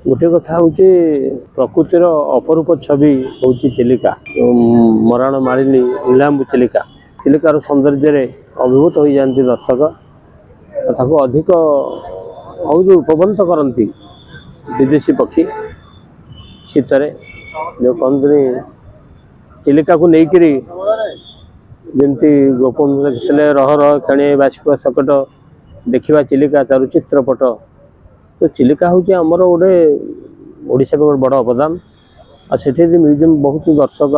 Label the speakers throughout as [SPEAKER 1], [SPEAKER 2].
[SPEAKER 1] गोटे कथा हूँ प्रकृतिर अपरूप छवि हूँ चिलिका मराण मालिनी नीलांबु चिलिका चिलिकार सौंदर्य अभिभूत हो जाती दर्शक अधिक उपबंध करती विदेशी पक्षी शीतरे जो कहते चिलिका को लेकर जमती गोपबंधु लिखिले रह रह खेणे बाष्प सकट देखा चिलिका चारुचित्रपट तो चिलिका हूँ आमर गोटे ओडिशा गोटे बड़ अवदान आ सेठी म्यूजियम बहुत दर्शक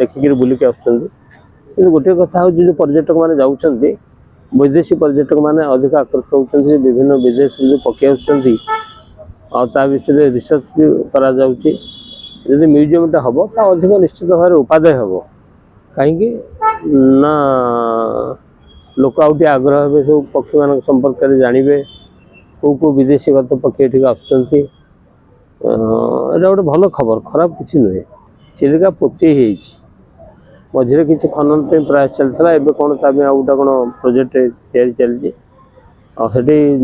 [SPEAKER 1] आखिक बुलिक आस गोटे कथा हूँ जो पर्यटक मैंने जाऊँच वैदेशी पर्यटक मैंने अधिक आकर्षित होती विभिन्न विदेश जो पक्षी आसा विषय रिसर्च भी करा जाउची यदि म्यूजियमटा हम तो अधिक निश्चित भाव उपादेय हम कहीं ना लोक आउटे आग्रह हे सब पक्षी मान संपर्क में जानवे कौ विदेशीगत पक्षी ये आसुँच गोटे भल खबर खराब किसी नुहे चिलिका पोती मझे किसी खनन प्रयास चलता है कौन गोटे कौन प्रोजेक्ट तैयारी चलती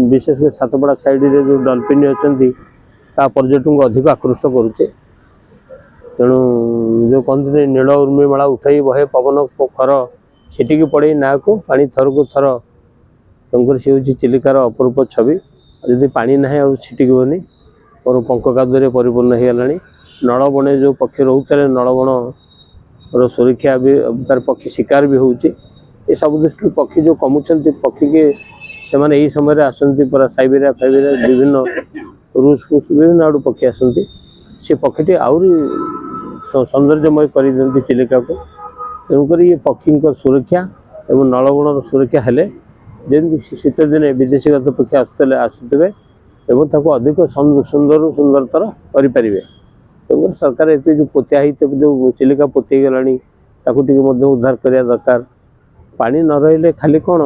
[SPEAKER 1] विशेष सातपड़ा साइड रे जो डॉल्फिन अच्छा पर्यटक को अधिक आकृष्ट करुचे तेणु जो कहते नील उर्मिमाला उठाई बहे पवन खर छिटिकी पड़े ना को पानी थर को थर तेणुकर सी हूँ चिलिकार अपरूप छवि जदि पानी ना छिटिकनी और पंख कादुरे परिपूर्ण हो गला नलबणे जो पक्षी रोते नलबण सुरक्षा भी तार पक्षी शिकार भी होची सब दृष्टि पक्षी जो कमुंट पक्षी के से मैंने यही समय आसती पूरा साइबेरिया फाइबेरिया विभिन्न रूस फूस विभिन्न आड़ पक्षी आसती से पक्षी आहरी सौंदर्यमय कर दिखती चिलिका को तेणुक ये पक्षी सुरक्षा और नलबण सुरक्षा हेले जमी शीत दिने विदेशीगत पक्षी आसुवे और अधिक सुंदर सुंदरतर करें तेणुक सरकार ये जो पोतिया जो चिलिका पोती गला उद्धार करने दरकार पानी न रही खाली कौन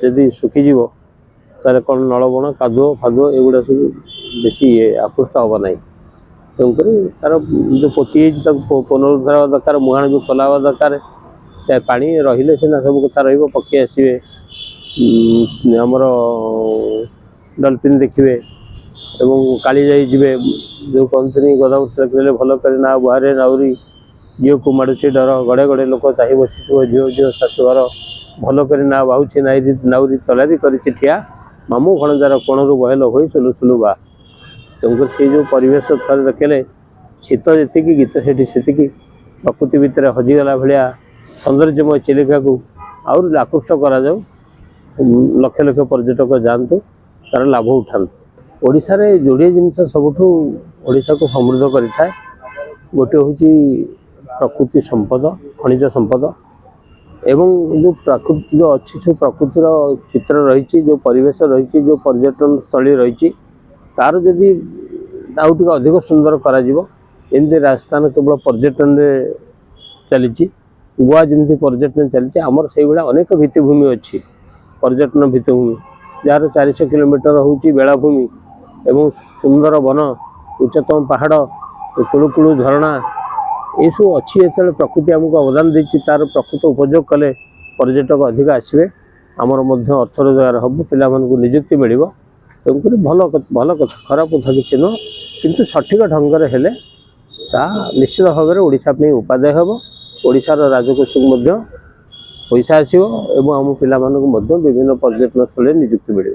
[SPEAKER 1] जदि सुखीज तार कौन नलबण कादुओ फादुओ एगुड़ा सब बेसी आकृष्ट हवा ना तेणुक तार जो पोती पुनरुद्धार दरकार मुहाण भी खोला हवा दरकार चाहे पानी रही सीना सब कथा रक्षी आसवे आमर डॉल्फिन देखिए एवं काली जाई जीवे जो कहते गदावरी रखिले भल कर ना बुहारे नाउरी झील को माड़ुचे डर गड़े गड़े लोक चाह बसी झील झील शाशुघर भल कर ना बाहुची नाउरी तलारी करिया मामू भणजार कोणरू बहेल हो सुलु सुलु बा तेणुकर से जो परिवेश थर देखले शीत जी गीत से प्रकृति भितर हजिगला भाया सौंदर्यमय चिलिका को आउर आकृष्ट करा लक्ष लक्ष पर्यटक जातु तार लाभ उठात ओडिशा रे जोड़े जिनस सबुठू ओडिशा को समृद्ध करें गोटे हूँ प्रकृति संपद खनिज संपद एवं जो प्रकृति जो अच्छी सब प्रकृतिर चित्र रही जो परिवेश रही जो पर्यटन स्थली रही तार जदि आउट अधिक सुंदर करमती राजस्थान केवल पर्यटन चली गोवा जमी पर्यटन चलती आमर से भाया अनेक भित्तिभूमि अच्छी पर्यटन भित्तिभूमि जार 400 किलोमीटर हूँ बेलाभूमि एवं सुंदर वन उच्चतम पहाड़ कुलुकुलु झरणा ये सब अच्छी जो प्रकृति आमको अवदान देती तार प्रकृत उपयोग कले पर्यटक अधिक आसवे आमर अर्थ रोजगार हम पिला निजुक्ति मिल तेणुक भल भल कथा खराब कथा किसी नुह किंतु सठिक ढंग हेले ता निश्चित भाव में ओडिशा उपादेय हम ओडिशार राजकोष पैसा आसो एवं आम पिला विभिन्न पर्यटन स्थल निजुक्ति मिले।